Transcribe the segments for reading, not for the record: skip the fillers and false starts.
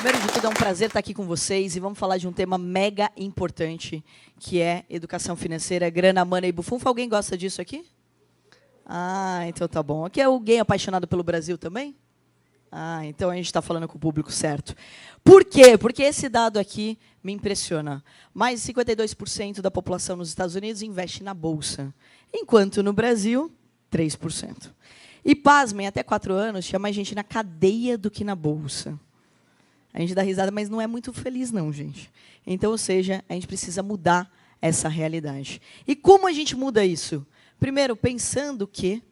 primeiro de tudo, é um prazer estar aqui com vocês e vamos falar de um tema mega importante, que é educação financeira, grana, mana e bufunfa. Alguém gosta disso aqui? Ah, então tá bom. Aqui é alguém apaixonado pelo Brasil também? Ah, então a gente está falando com o público certo. Por quê? Porque esse dado aqui me impressiona. Mais de 52% da população nos Estados Unidos investe na Bolsa, enquanto no Brasil, 3%. E, pasmem, até 4 anos, tinha mais gente na cadeia do que na Bolsa. A gente dá risada, mas não é muito feliz, não, gente. Então, ou seja, a gente precisa mudar essa realidade. E como a gente muda isso? Primeiro, pensando que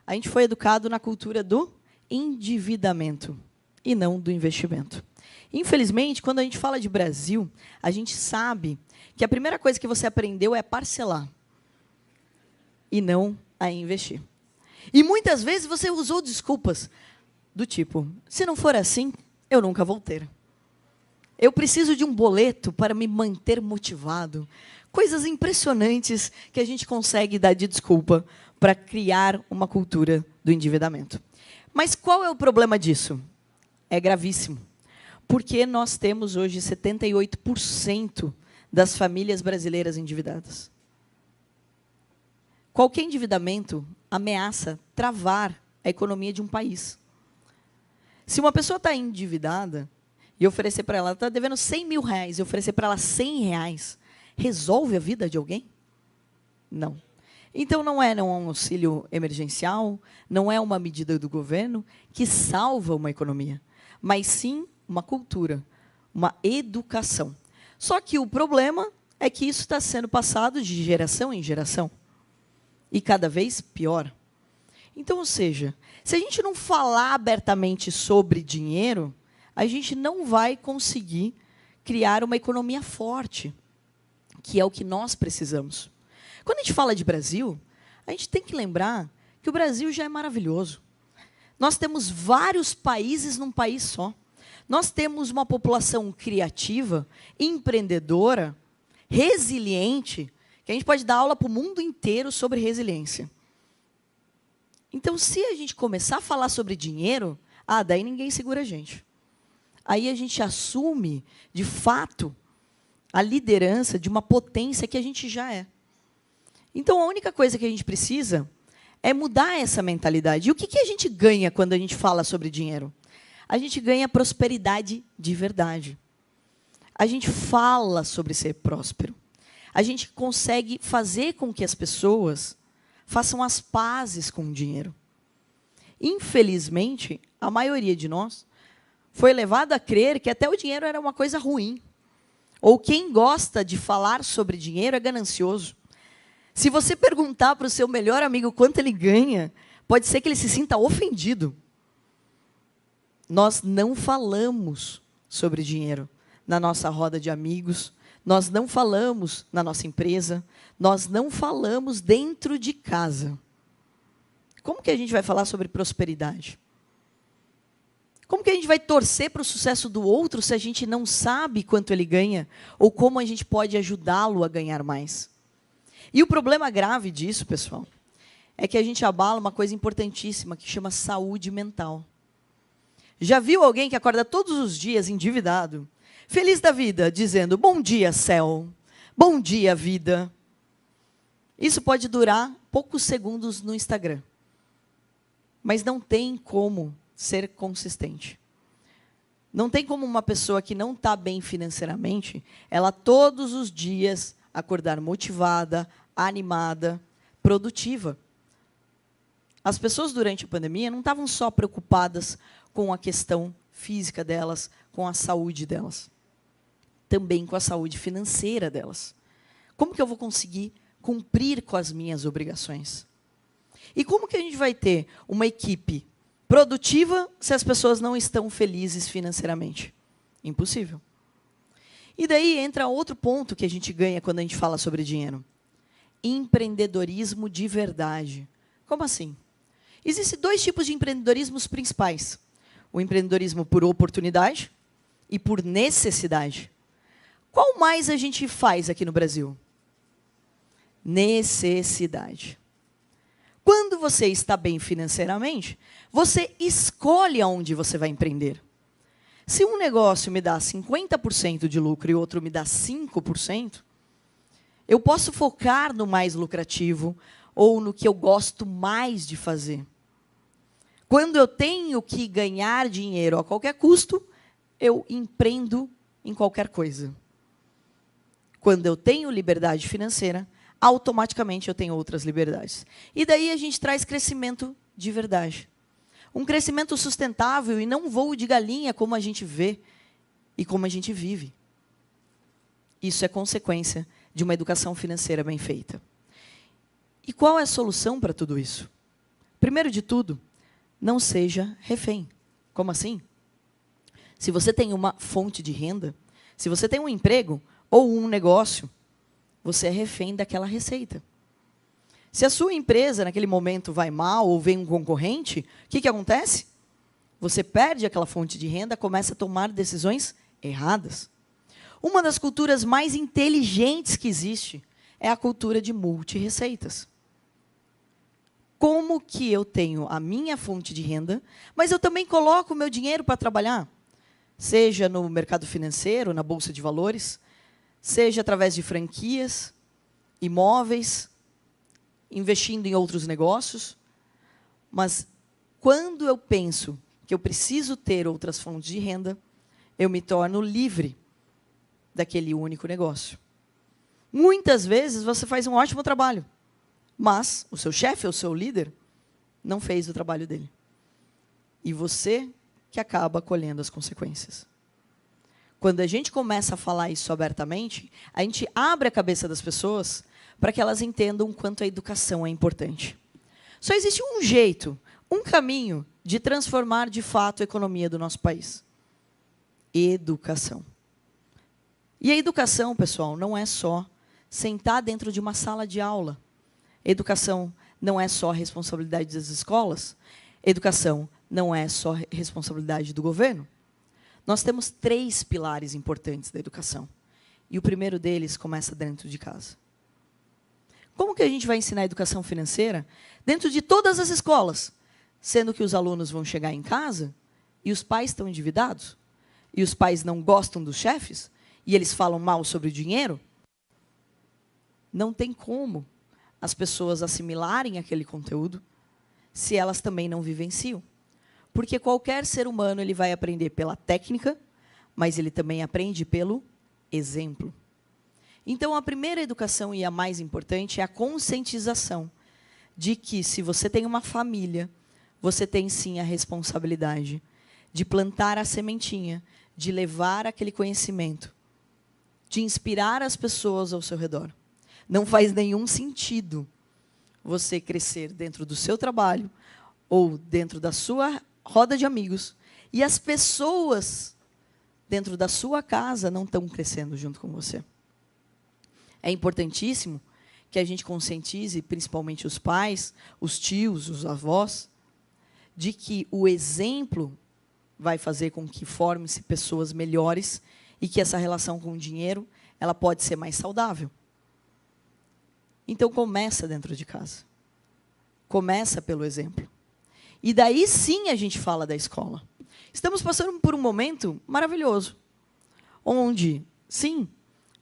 a gente foi educado na cultura do endividamento e não do investimento. Infelizmente, quando a gente fala de Brasil, a gente sabe que a primeira coisa que você aprendeu é parcelar e não a investir. E muitas vezes você usou desculpas do tipo, se não for assim, eu nunca vou ter. Eu preciso de um boleto para me manter motivado. Coisas impressionantes que a gente consegue dar de desculpa para criar uma cultura do endividamento. Mas qual é o problema disso? É gravíssimo. Porque nós temos hoje 78% das famílias brasileiras endividadas. Qualquer endividamento ameaça travar a economia de um país. Se uma pessoa está endividada e oferecer para ela, está devendo 100 mil reais, e oferecer para ela 100 reais, resolve a vida de alguém? Não. Então, não é um auxílio emergencial, não é uma medida do governo que salva uma economia, mas sim uma cultura, uma educação. Só que o problema é que isso está sendo passado de geração em geração. E cada vez pior. Então, ou seja, se a gente não falar abertamente sobre dinheiro, a gente não vai conseguir criar uma economia forte, que é o que nós precisamos. Quando a gente fala de Brasil, a gente tem que lembrar que o Brasil já é maravilhoso. Nós temos vários países num país só. Nós temos uma população criativa, empreendedora, resiliente, que a gente pode dar aula para o mundo inteiro sobre resiliência. Então, se a gente começar a falar sobre dinheiro, daí ninguém segura a gente. Aí a gente assume, de fato, a liderança de uma potência que a gente já é. Então, a única coisa que a gente precisa é mudar essa mentalidade. E o que a gente ganha quando a gente fala sobre dinheiro? A gente ganha prosperidade de verdade. A gente fala sobre ser próspero. A gente consegue fazer com que as pessoas façam as pazes com o dinheiro. Infelizmente, a maioria de nós foi levado a crer que até o dinheiro era uma coisa ruim. Ou quem gosta de falar sobre dinheiro é ganancioso. Se você perguntar para o seu melhor amigo quanto ele ganha, pode ser que ele se sinta ofendido. Nós não falamos sobre dinheiro na nossa roda de amigos, nós não falamos na nossa empresa, nós não falamos dentro de casa. Como que a gente vai falar sobre prosperidade? Como que a gente vai torcer para o sucesso do outro se a gente não sabe quanto ele ganha? Ou como a gente pode ajudá-lo a ganhar mais? E o problema grave disso, pessoal, é que a gente abala uma coisa importantíssima que chama saúde mental. Já viu alguém que acorda todos os dias endividado, feliz da vida, dizendo, bom dia, céu, bom dia, vida. Isso pode durar poucos segundos no Instagram. Mas não tem como ser consistente. Não tem como uma pessoa que não está bem financeiramente, ela todos os dias acordar motivada, animada, produtiva. As pessoas durante a pandemia não estavam só preocupadas com a questão física delas, com a saúde delas. Também com a saúde financeira delas. Como que eu vou conseguir cumprir com as minhas obrigações? E como que a gente vai ter uma equipe produtiva se as pessoas não estão felizes financeiramente? Impossível. E daí entra outro ponto que a gente ganha quando a gente fala sobre dinheiro. Empreendedorismo de verdade. Como assim? Existem 2 tipos de empreendedorismos principais. O empreendedorismo por oportunidade e por necessidade. Qual mais a gente faz aqui no Brasil? Necessidade. Quando você está bem financeiramente, você escolhe aonde você vai empreender. Se um negócio me dá 50% de lucro e outro me dá 5%, eu posso focar no mais lucrativo ou no que eu gosto mais de fazer. Quando eu tenho que ganhar dinheiro a qualquer custo, eu empreendo em qualquer coisa. Quando eu tenho liberdade financeira, automaticamente eu tenho outras liberdades. E daí a gente traz crescimento de verdade. Um crescimento sustentável e não voo de galinha como a gente vê e como a gente vive. Isso é consequência de uma educação financeira bem feita. E qual é a solução para tudo isso? Primeiro de tudo, não seja refém. Como assim? Se você tem uma fonte de renda, se você tem um emprego ou um negócio, você é refém daquela receita. Se a sua empresa, naquele momento, vai mal ou vem um concorrente, o que acontece? Você perde aquela fonte de renda, começa a tomar decisões erradas. Uma das culturas mais inteligentes que existe é a cultura de multi-receitas. Como que eu tenho a minha fonte de renda, mas eu também coloco o meu dinheiro para trabalhar? Seja no mercado financeiro, na bolsa de valores, seja através de franquias, imóveis, investindo em outros negócios. Mas, quando eu penso que eu preciso ter outras fontes de renda, eu me torno livre daquele único negócio. Muitas vezes, você faz um ótimo trabalho, mas o seu chefe, ou o seu líder, não fez o trabalho dele. E você que acaba colhendo as consequências. Quando a gente começa a falar isso abertamente, a gente abre a cabeça das pessoas para que elas entendam o quanto a educação é importante. Só existe um jeito, um caminho de transformar, de fato, a economia do nosso país. Educação. E a educação, pessoal, não é só sentar dentro de uma sala de aula. Educação não é só responsabilidade das escolas. Educação não é só responsabilidade do governo. Nós temos 3 pilares importantes da educação. E o primeiro deles começa dentro de casa. Como que a gente vai ensinar educação financeira dentro de todas as escolas, sendo que os alunos vão chegar em casa e os pais estão endividados? E os pais não gostam dos chefes? E eles falam mal sobre o dinheiro? Não tem como as pessoas assimilarem aquele conteúdo se elas também não vivenciam. Porque qualquer ser humano ele vai aprender pela técnica, mas ele também aprende pelo exemplo. Então, a primeira educação e a mais importante é a conscientização de que, se você tem uma família, você tem, sim, a responsabilidade de plantar a sementinha, de levar aquele conhecimento, de inspirar as pessoas ao seu redor. Não faz nenhum sentido você crescer dentro do seu trabalho ou dentro da sua roda de amigos e as pessoas dentro da sua casa não estão crescendo junto com você. É importantíssimo que a gente conscientize, principalmente os pais, os tios, os avós, de que o exemplo vai fazer com que formem-se pessoas melhores e que essa relação com o dinheiro ela pode ser mais saudável. Então, começa dentro de casa. Começa pelo exemplo. E daí, sim, a gente fala da escola. Estamos passando por um momento maravilhoso, onde, sim,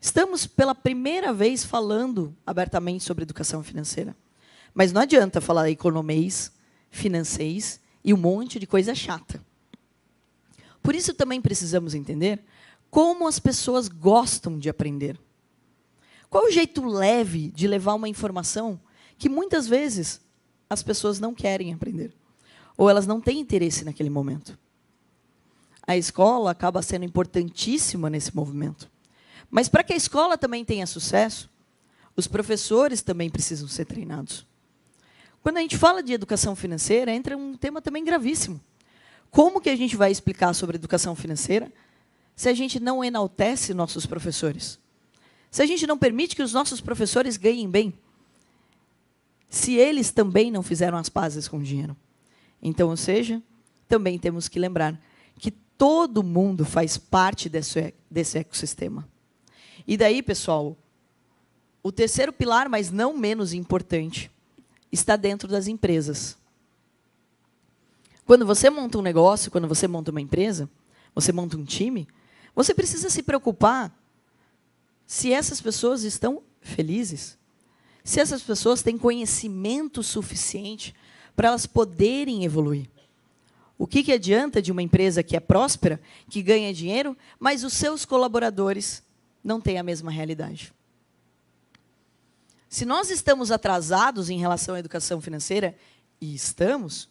estamos pela primeira vez falando abertamente sobre educação financeira. Mas não adianta falar economês, financês e um monte de coisa chata. Por isso também precisamos entender como as pessoas gostam de aprender. Qual o jeito leve de levar uma informação que muitas vezes as pessoas não querem aprender? Ou elas não têm interesse naquele momento? A escola acaba sendo importantíssima nesse movimento. Mas para que a escola também tenha sucesso, os professores também precisam ser treinados. Quando a gente fala de educação financeira, entra um tema também gravíssimo. Como que a gente vai explicar sobre educação financeira se a gente não enaltece nossos professores? Se a gente não permite que os nossos professores ganhem bem? Se eles também não fizeram as pazes com o dinheiro? Então, ou seja, também temos que lembrar que todo mundo faz parte desse ecossistema. E daí, pessoal, o terceiro pilar, mas não menos importante, está dentro das empresas. Quando você monta um negócio, quando você monta uma empresa, você monta um time, você precisa se preocupar se essas pessoas estão felizes, se essas pessoas têm conhecimento suficiente para elas poderem evoluir. O que adianta de uma empresa que é próspera, que ganha dinheiro, mas os seus colaboradores não têm a mesma realidade? Se nós estamos atrasados em relação à educação financeira, e estamos,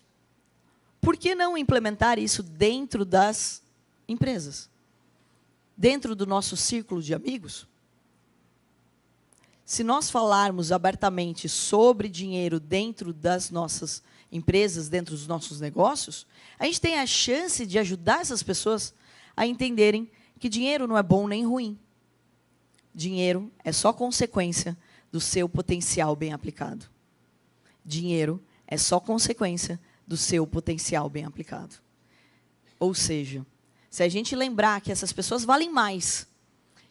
por que não implementar isso dentro das empresas? Dentro do nosso círculo de amigos? Se nós falarmos abertamente sobre dinheiro dentro das nossas empresas, dentro dos nossos negócios, a gente tem a chance de ajudar essas pessoas a entenderem que dinheiro não é bom nem ruim. Dinheiro é só consequência do seu potencial bem aplicado. Dinheiro é só consequência do seu potencial bem aplicado. Ou seja, se a gente lembrar que essas pessoas valem mais,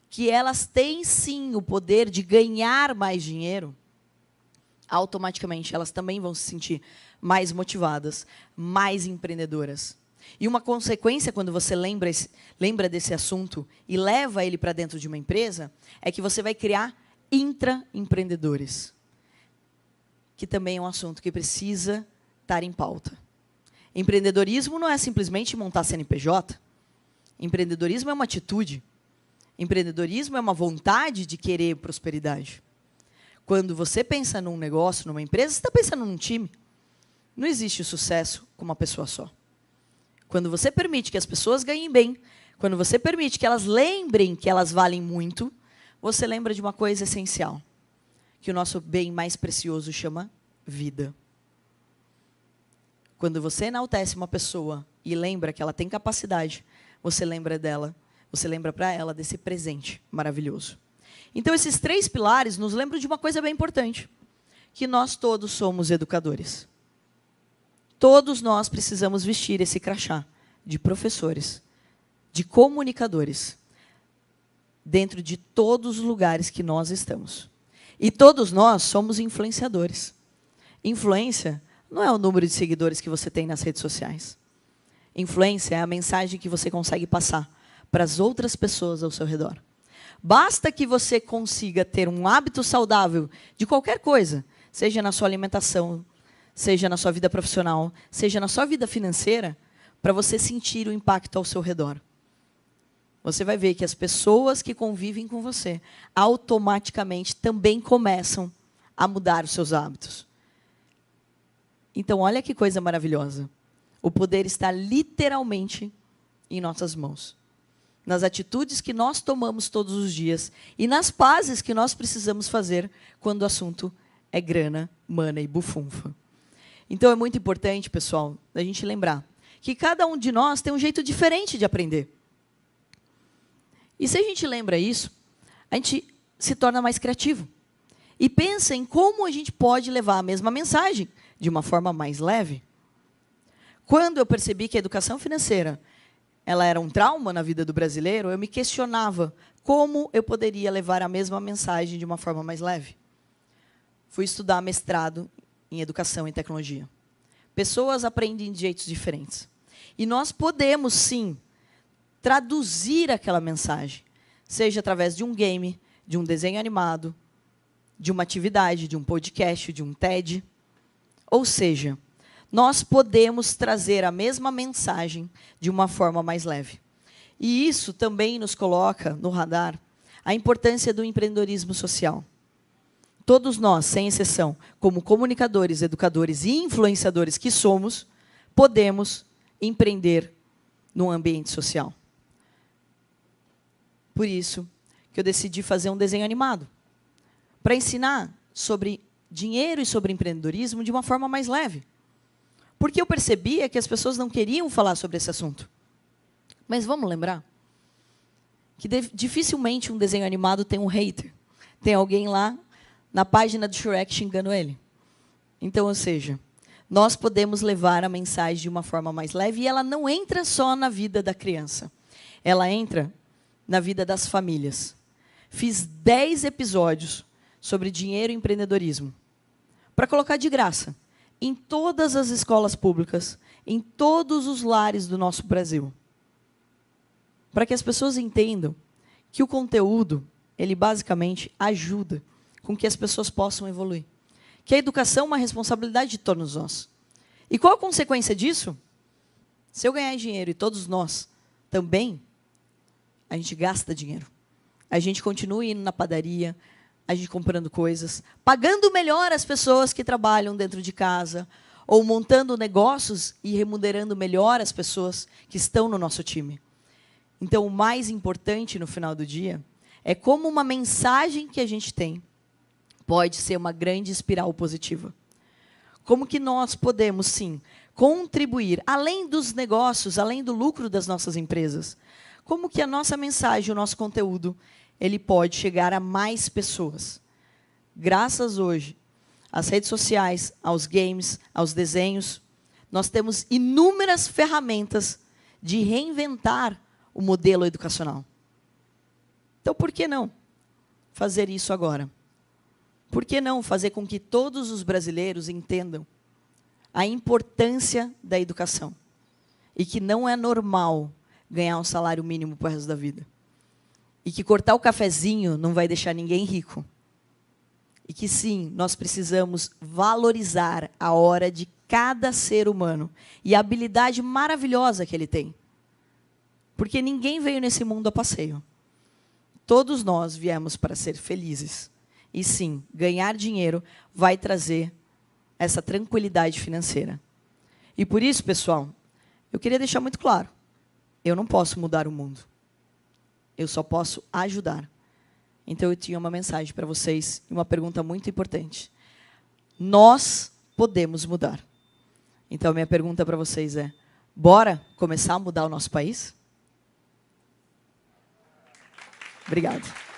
que elas têm, sim, o poder de ganhar mais dinheiro, automaticamente elas também vão se sentir mais motivadas, mais empreendedoras. E uma consequência, quando você lembra desse assunto e leva ele para dentro de uma empresa, é que você vai criar intraempreendedores, que também é um assunto que precisa estar em pauta. Empreendedorismo não é simplesmente montar CNPJ. Empreendedorismo é uma atitude. Empreendedorismo é uma vontade de querer prosperidade. Quando você pensa num negócio, numa empresa, você está pensando num time. Não existe sucesso com uma pessoa só. Quando você permite que as pessoas ganhem bem, quando você permite que elas lembrem que elas valem muito, você lembra de uma coisa essencial, que o nosso bem mais precioso chama vida. Quando você enaltece uma pessoa e lembra que ela tem capacidade, você lembra dela, você lembra para ela desse presente maravilhoso. Então, esses 3 pilares nos lembram de uma coisa bem importante, que nós todos somos educadores. Todos nós precisamos vestir esse crachá de professores, de comunicadores, dentro de todos os lugares que nós estamos. E todos nós somos influenciadores. Influência não é o número de seguidores que você tem nas redes sociais. Influência é a mensagem que você consegue passar para as outras pessoas ao seu redor. Basta que você consiga ter um hábito saudável de qualquer coisa, seja na sua alimentação, seja na sua vida profissional, seja na sua vida financeira, para você sentir o impacto ao seu redor. Você vai ver que as pessoas que convivem com você automaticamente também começam a mudar os seus hábitos. Então, olha que coisa maravilhosa. O poder está literalmente em nossas mãos. Nas atitudes que nós tomamos todos os dias e nas pazes que nós precisamos fazer quando o assunto é grana, mana e bufunfa. Então, é muito importante, pessoal, a gente lembrar que cada um de nós tem um jeito diferente de aprender. E se a gente lembra isso, a gente se torna mais criativo. E pensa em como a gente pode levar a mesma mensagem de uma forma mais leve. Quando eu percebi que a educação financeira ela era um trauma na vida do brasileiro, eu me questionava como eu poderia levar a mesma mensagem de uma forma mais leve. Fui estudar mestrado em educação e tecnologia. Pessoas aprendem de jeitos diferentes. E nós podemos, sim, traduzir aquela mensagem, seja através de um game, de um desenho animado, de uma atividade, de um podcast, de um TED. Ou seja, nós podemos trazer a mesma mensagem de uma forma mais leve. E isso também nos coloca no radar a importância do empreendedorismo social. Todos nós, sem exceção, como comunicadores, educadores e influenciadores que somos, podemos empreender num ambiente social. Por isso que eu decidi fazer um desenho animado, para ensinar sobre dinheiro e sobre empreendedorismo de uma forma mais leve. Porque eu percebia que as pessoas não queriam falar sobre esse assunto. Mas vamos lembrar que dificilmente um desenho animado tem um hater. Tem alguém lá na página do Shrek xingando ele. Então, ou seja, nós podemos levar a mensagem de uma forma mais leve e ela não entra só na vida da criança. Ela entra na vida das famílias. Fiz 10 episódios sobre dinheiro e empreendedorismo para colocar de graça em todas as escolas públicas, em todos os lares do nosso Brasil. para que as pessoas entendam que o conteúdo, ele basicamente ajuda com que as pessoas possam evoluir. Que a educação é uma responsabilidade de todos nós. E qual a consequência disso? Se eu ganhar dinheiro e todos nós também, a gente gasta dinheiro. A gente continua indo na padaria, a gente comprando coisas, pagando melhor as pessoas que trabalham dentro de casa, ou montando negócios e remunerando melhor as pessoas que estão no nosso time. Então, o mais importante no final do dia é como uma mensagem que a gente tem pode ser uma grande espiral positiva. Como que nós podemos, sim, contribuir, além dos negócios, além do lucro das nossas empresas, como que a nossa mensagem, o nosso conteúdo, ele pode chegar a mais pessoas. Graças hoje às redes sociais, aos games, aos desenhos, nós temos inúmeras ferramentas de reinventar o modelo educacional. Então, por que não fazer isso agora? Por que não fazer com que todos os brasileiros entendam a importância da educação e que não é normal ganhar um salário mínimo para o resto da vida? E que cortar o cafezinho não vai deixar ninguém rico. E que, sim, nós precisamos valorizar a hora de cada ser humano e a habilidade maravilhosa que ele tem. Porque ninguém veio nesse mundo a passeio. Todos nós viemos para ser felizes. E, sim, ganhar dinheiro vai trazer essa tranquilidade financeira. E, por isso, pessoal, eu queria deixar muito claro, eu não posso mudar o mundo. Eu só posso ajudar. Então, eu tinha uma mensagem para vocês e uma pergunta muito importante. Nós podemos mudar. Então, a minha pergunta para vocês é, bora começar a mudar o nosso país? Obrigado.